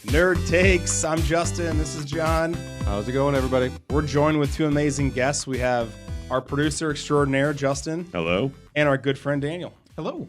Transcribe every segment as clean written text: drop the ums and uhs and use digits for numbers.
Nerd Takes. I'm Justin. This is John. How's it going, everybody? We're joined with two amazing guests. We have our producer extraordinaire, Justin. Hello. And our good friend, Daniel. Hello.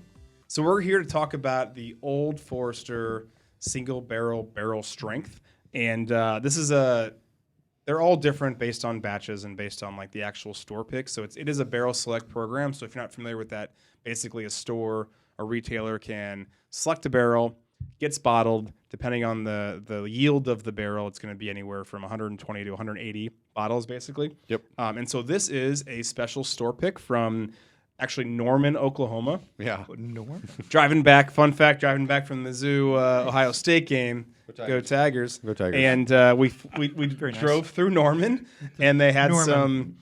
So we're here to talk about the Old Forester single barrel strength. And this is they're all different based on batches and based on like the actual store picks. So it is a barrel select program. So if you're not familiar with that, basically a store, a retailer can select a barrel, gets bottled. Depending on the yield of the barrel, it's going to be anywhere from 120 to 180 bottles, basically. Yep. And so this is a special store pick from actually Norman, Oklahoma. Yeah. Norm? Driving back from the Mizzou Ohio State game. Go Tigers. Go Tigers. And we Very nice. drove through Norman, and they had Norman.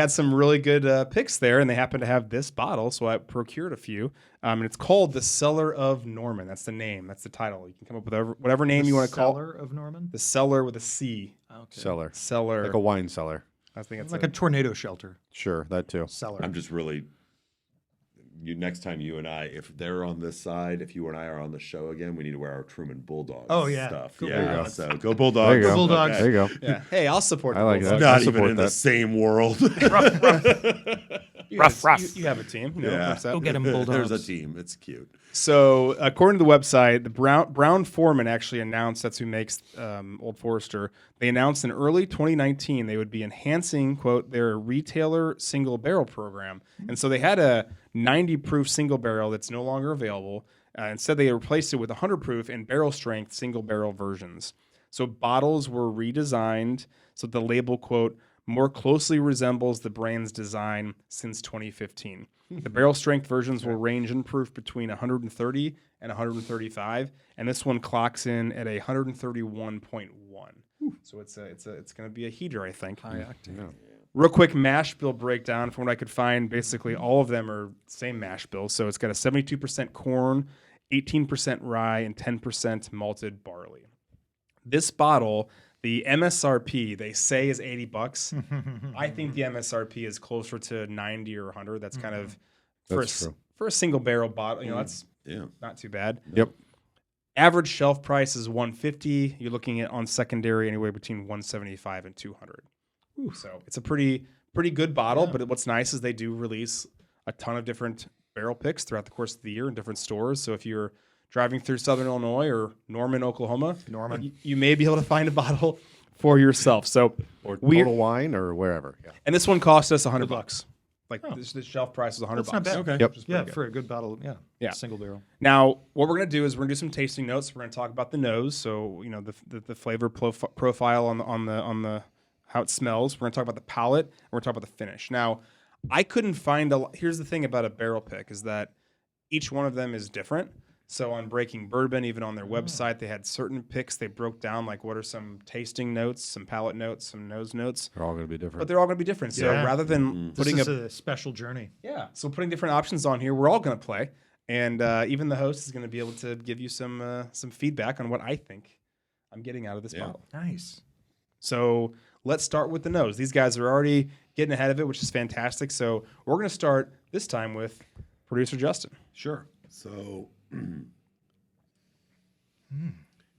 some really good picks there, and they happened to have this bottle, so I procured a few. And it's called the Cellar of Norman. That's the name. That's the title. You can come up with whatever name you want to call it. Cellar of Norman? The Cellar with a C. Okay. Cellar. Like a wine cellar. I think it's Like a tornado shelter. Sure, that too. Cellar. I'm just really. Next time you and I, if they're on this side, if you and I are on the show again, we need to wear our Truman Bulldogs Oh, yeah. stuff. Go Yeah, Bulldogs. so go Bulldogs. There you go. Go Bulldogs. Okay. There you go. Yeah. Hey, I'll support I the like Bulldogs. that. Not I even support in the that. same world. You have a team. You know, Yeah. works out. Go get him, There's Bulldogs. a team. It's cute. So, according to the website, the Brown-Forman actually announced, that's who makes Old Forester, they announced in early 2019 they would be enhancing, quote, their retailer single barrel program. And so they had a 90 proof single barrel that's no longer available. Instead, they replaced it with 100 proof and barrel strength single barrel versions. So bottles were redesigned so the label, quote, more closely resembles the brand's design since 2015. The barrel strength versions will range in proof between 130 and 135, and this one clocks in at a 131.1. So it's going to be a heater, I think. High octane. Real quick mash bill breakdown from what I could find. Basically, all of them are same mash bill. So it's got a 72% corn, 18% rye, and 10% malted barley. This bottle, the MSRP, they say is $80. I think the MSRP is closer to 90 or 100. That's kind of That's for a single barrel bottle. You know, that's Yeah. not too bad. Yep. Average shelf price is $150. You're looking at on secondary anywhere between $175 and $200. So it's a pretty good bottle. But what's nice is they do release a ton of different barrel picks throughout the course of the year in different stores. So if you're driving through Southern Illinois or Norman, Oklahoma, you may be able to find a bottle for yourself. So Or Total Wine or wherever. Yeah. and this one cost us $100. Like the shelf price is $100. That's not bad. Okay. Yep. Yeah, for a good bottle. Yeah. Yeah. Single barrel. Now, what we're going to do is we're going to do some tasting notes. We're going to talk about the nose, so you know the flavor profile on the how it smells. We're going to talk about the palate, and we're going to talk about the finish. Now, I couldn't find here's the thing about a barrel pick is that each one of them is different. So on Breaking Bourbon, even on their website, they had certain picks. They broke down like what are some tasting notes, some palate notes, some nose notes, They're all going to be different. but they're all going to be different. So Yeah. rather than putting This a is a special journey. so putting different options on here, we're all going to play, and even the host is going to be able to give you some feedback on what I think I'm getting out of this bottle. Nice. So let's start with the nose. These guys are already getting ahead of it, which is fantastic. So we're going to start this time with producer Justin. Sure. So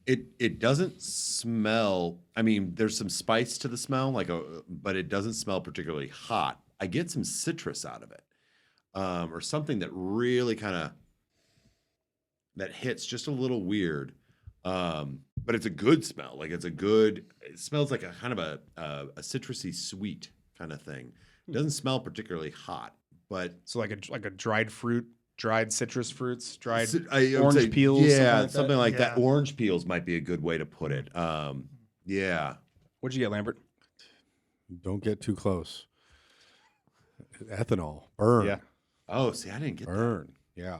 it doesn't smell. I mean, there's some spice to the smell, but it doesn't smell particularly hot. I get some citrus out of it, or something that really that hits just a little weird. But it's a good smell. Like it smells like a kind of a citrusy sweet kind of thing. It doesn't smell particularly hot, but So like a dried fruit, dried citrus fruits, dried I would orange say, peels. Yeah, something like that. that. Orange peels might be a good way to put it. Yeah. What'd you get, Lambert? Don't get too close. Ethanol. Burn. Yeah. Oh, see, I didn't get that. Burn. Yeah.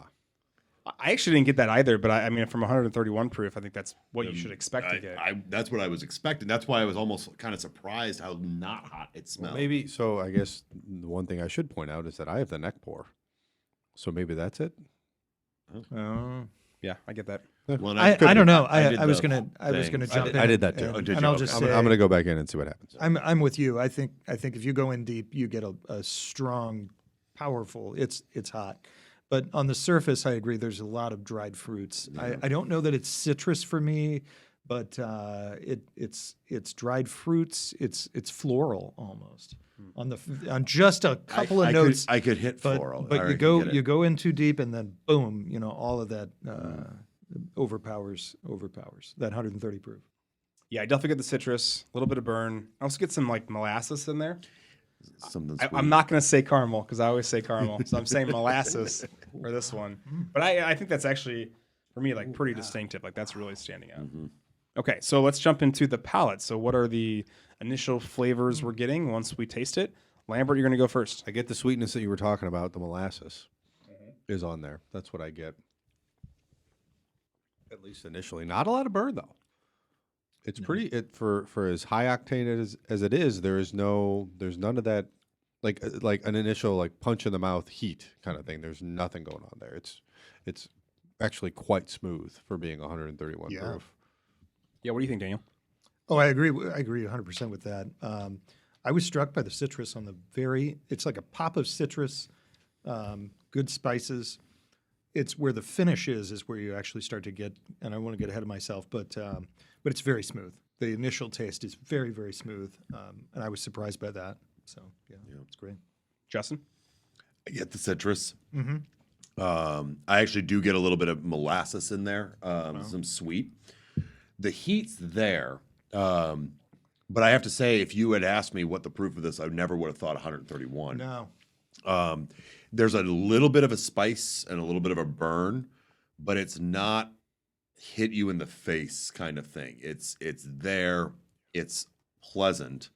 I actually didn't get that either, but I mean, from 131 proof, I think that's what you should expect to get. That's what I was expecting. That's why I was almost kind of surprised how not hot it smelled. Maybe. So I guess the one thing I should point out is that I have the neck pour. So maybe that's it. Oh, yeah, I get that. Well, I don't know. I did was the gonna thing. jump in. I did that too. And, Oh, did and you? I'll Okay. just I'm say going to go back in and see what happens. I'm with you. I think if you go in deep, you get a strong, powerful. It's hot. But on the surface, I agree. There's a lot of dried fruits. I don't know that it's citrus for me. but it's dried fruits. It's floral almost on just a couple of notes. I could hit but floral. but All you right, go get it. you go in too deep, and then boom, all of that overpowers that 130 proof. Yeah, I definitely get the citrus, a little bit of burn. I also get some like molasses in there. Something I'm sweet. not going to say caramel because I always say caramel, so I'm saying molasses for this one. But I think that's actually for me like pretty distinctive. Like that's really standing out. Okay, so let's jump into the palate. So what are the initial flavors we're getting once we taste it? Lambert, you're going to go first. I get the sweetness that you were talking about. The molasses is on there. That's what I get. At least initially. Not a lot of burn though. It's pretty for as high octane as it is. There's none of that like an initial like punch in the mouth heat kind of thing. There's nothing going on there. It's actually quite smooth for being 131 Yeah. proof. Yeah, what do you think, Daniel? Oh, I agree. I agree 100% with that. I was struck by the citrus on the it's like a pop of citrus, good spices. It's where the finish is where you actually start to get, and I want to get ahead of myself, but it's very smooth. The initial taste is very, very smooth, and I was surprised by that. So yeah. It's great. Justin? I get the citrus. I actually do get a little bit of molasses in there, some sweet. The heat's there, but I have to say, if you had asked me what the proof of this, I never would have thought 131. No. There's a little bit of a spice and a little bit of a burn, but it's not hit you in the face kind of thing. It's there. It's pleasant.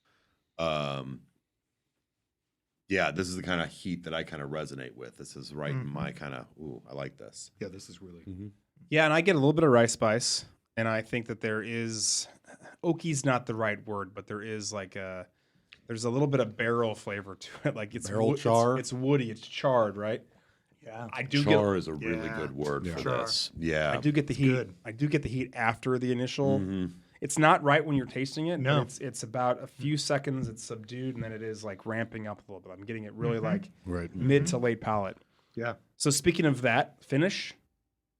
Yeah, this is the kind of heat that I kind of resonate with. This is right in my kind of, I like this. Yeah, this is really. Yeah, and I get a little bit of rice spice, and I think that there is oaky's not the right word, but there is like there's a little bit of barrel flavor to it. Like it's Barrel char? It's woody. It's charred, right? Yeah. I do Char get. is a really Yeah. good word for Char. this. Yeah. I do get the heat. good. I do get the heat after the initial. It's not right when you're tasting it. No. But it's about a few seconds. It's subdued, and then it is like ramping up a little bit. I'm getting it really like Right. mid to late palate. Yeah. So speaking of that finish,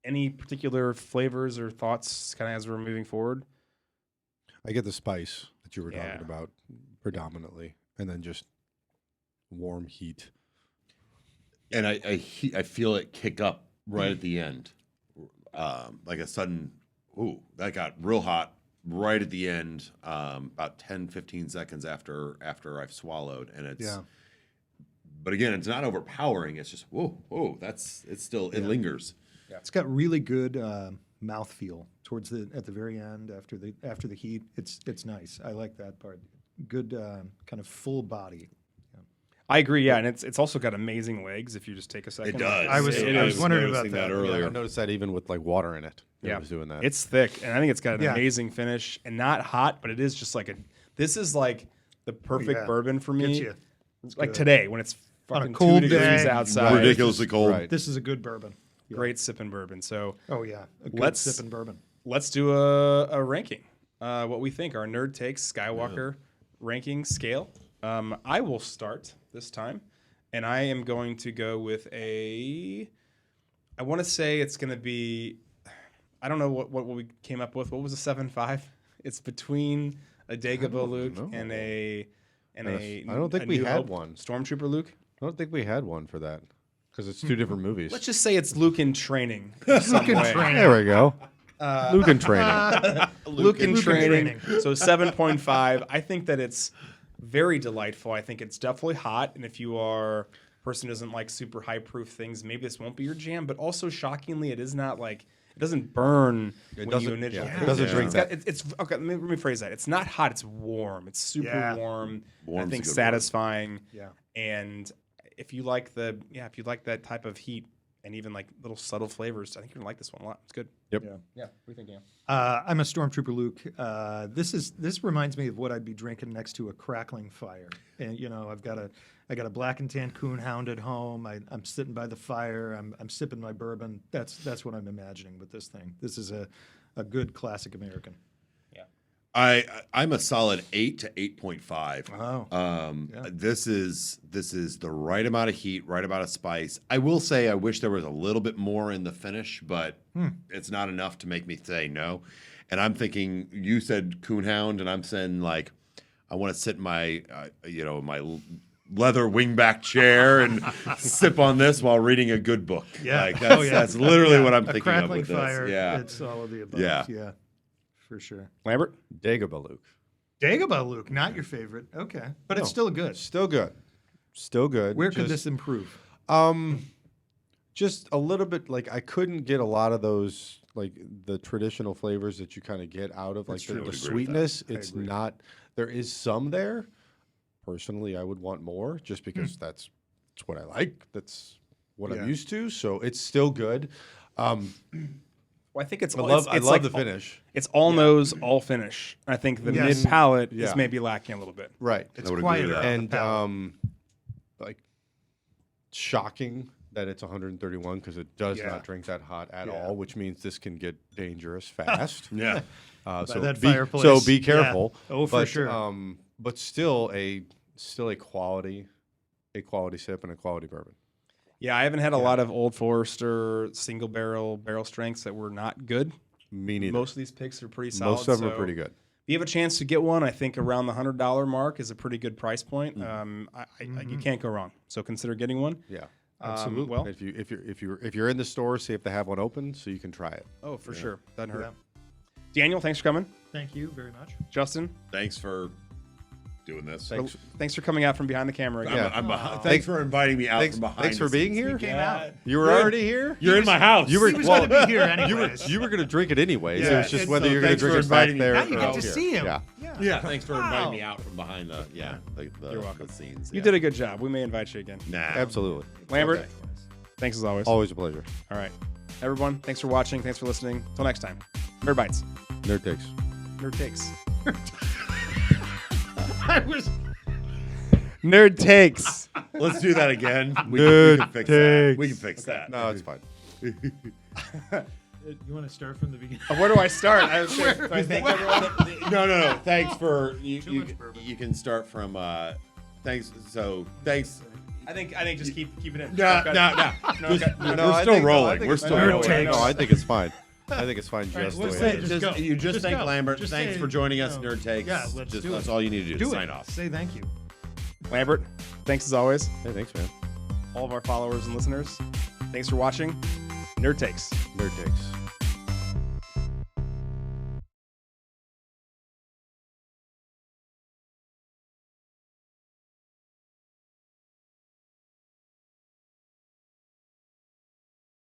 any particular flavors or thoughts kind of as we're moving forward? I get the spice that you were Yeah. talking about predominantly, and then just warm heat. And I feel it kick up right at the end. Like a sudden, that got real hot right at the end, about 10, 15 seconds after I've swallowed. And it's, but again, it's not overpowering. It's just, it lingers. It's got really good mouthfeel towards at the very end after the heat. It's nice. I like that part. Good kind of full body. I agree, yeah, and it's also got amazing legs. If you just take a second, It does. I was wondering about noticing that. earlier. I noticed that even with like water in it. Yeah, It was doing that. It's thick, and I think it's got an Yeah. amazing finish, and not hot, but it is just like this is like the perfect yeah. bourbon for Gets me. you. Like good. today when it's On a fucking cold 2 degrees day. outside. Ridiculously cold. Right. This is a good bourbon. Great sipping bourbon. So Oh yeah, a good Let's- sipping bourbon. let's do a ranking. What we think our nerd takes Skywalker ranking scale. I will start this time, and I am going to go with I want to say it's going to be. I don't know what we came up with. What was a 7.5? It's between a Dagobah Luke know. and a. I don't think a we New had Hope one. Stormtrooper Luke. I don't think we had one for that because it's two different movies. Let's just say it's Luke in training. Luke in training. There we go. Luke in training. Luke in Luke in training. So 7.5. I think that it's very delightful. I think it's definitely hot. And if you are a person who doesn't like super high proof things, maybe this won't be your jam. But also, shockingly, it is not like it doesn't burn when you doesn't- initially. yeah, it taste doesn't it. drink It's got- it's okay. Let me rephrase that. It's not hot. It's warm. It's super Yeah. warm. I Warm's a think good word. satisfying. Yeah. And if you like if you like that type of heat and even like little subtle flavors, I think you're gonna like this one a lot. It's good. Yep. Yeah. Yeah. What do you think, Dan? I'm a Stormtrooper Luke. This reminds me of what I'd be drinking next to a crackling fire. And I got a black and tan coonhound at home. I'm sitting by the fire. I'm sipping my bourbon. That's what I'm imagining with this thing. This is a good classic American. I'm a solid 8 to 8.5. Wow. Yeah. This is the right amount of heat, right amount of spice. I will say I wish there was a little bit more in the finish, but it's not enough to make me say no. And I'm thinking, you said Coonhound, and I'm saying like I want to sit in my my leather wingback chair and sip on this while reading a good book. Yeah. Like that's literally what I'm A thinking of crackling with this. fire. Yeah. It's all of the above. Yeah. Yeah. For sure. Lambert? Dagobah Luke. Dagobah Luke, not your favorite. Okay. But it's still good. Still good. Still good. Where could Just- this improve? Just a little bit, like I couldn't get a lot of those, like the traditional flavors that you kind of get out of, like true. I the would agree with sweetness. I It's agree. not. There is some there. Personally, I would want more, just because that's what I like. That's what Yeah. I'm used to. So it's still good. Well, I think it's I love like the finish. It's all nose, all finish. I think the Yes. mid palate Yeah. is maybe lacking a little bit. Right. It's I would agree with quieter. that. on the And palate. like shocking that it's 131 because it does Yeah. not drink that hot at Yeah. all, which means this can get dangerous fast. Yeah. So that be, fireplace. so be Yeah. careful. Oh, for but, sure. But still a quality sip and a quality bourbon. Yeah, I haven't had a lot of Old Forester single barrel strengths that were not good. Me neither. Most of these picks are pretty solid. Most of them are so pretty good. If you have a chance to get one, I think around the $100 mark is a pretty good price point. You can't go wrong. So consider getting one. Yeah. Absolutely. Well, If you're in the store, see if they have one open so you can try it. oh, for sure. Doesn't hurt. Yeah. Daniel, thanks for coming. Thank you very much. Justin, Thanks for doing this. thanks for coming out from behind the camera again. Yeah. I'm behind. Thanks for inviting me out from behind. Thanks for the being scenes. here. Came out. You were already here. You're in my house. You were He was well, going to be here anyways. you were going to drink it anyways. Yeah, It was just it's- whether so you're going to thanks drink for it back inviting me. there. Now you or get out to here. see him. Yeah. Yeah, thanks for Wow. inviting me out from behind the You're welcome. the scenes. You yeah. did a good job. We may invite you again. Nah. Absolutely. Lambert, Okay. thanks as always. Always a pleasure. All right. Everyone, thanks for watching. Thanks for listening. Till next time. Nerd Bites. Nerd takes. Nerd Takes. I was. Nerd Takes. Let's do that again. We Good can fix that. takes. We can fix that. No, it's fine. You want to start from the beginning? Where do I start? I thank everyone. No. Thanks for you. Too much bourbon. You can start from. Thanks. So thanks. I think just keep it in. No. No, We're I still think- rolling. I think We're it's still fine. rolling. No, I think it's fine. I think it's fine right, just the what's way that? it is. Just go. You just thank go. Lambert. Just Thanks say, for joining us, no. Nerd Takes. Yeah, let's just, do That's it. all you need to do. Do Sign it. off. Say thank you. Lambert, thanks as always. Hey, thanks, man. All of our followers and listeners, thanks for watching. Nerd Takes. Nerd takes.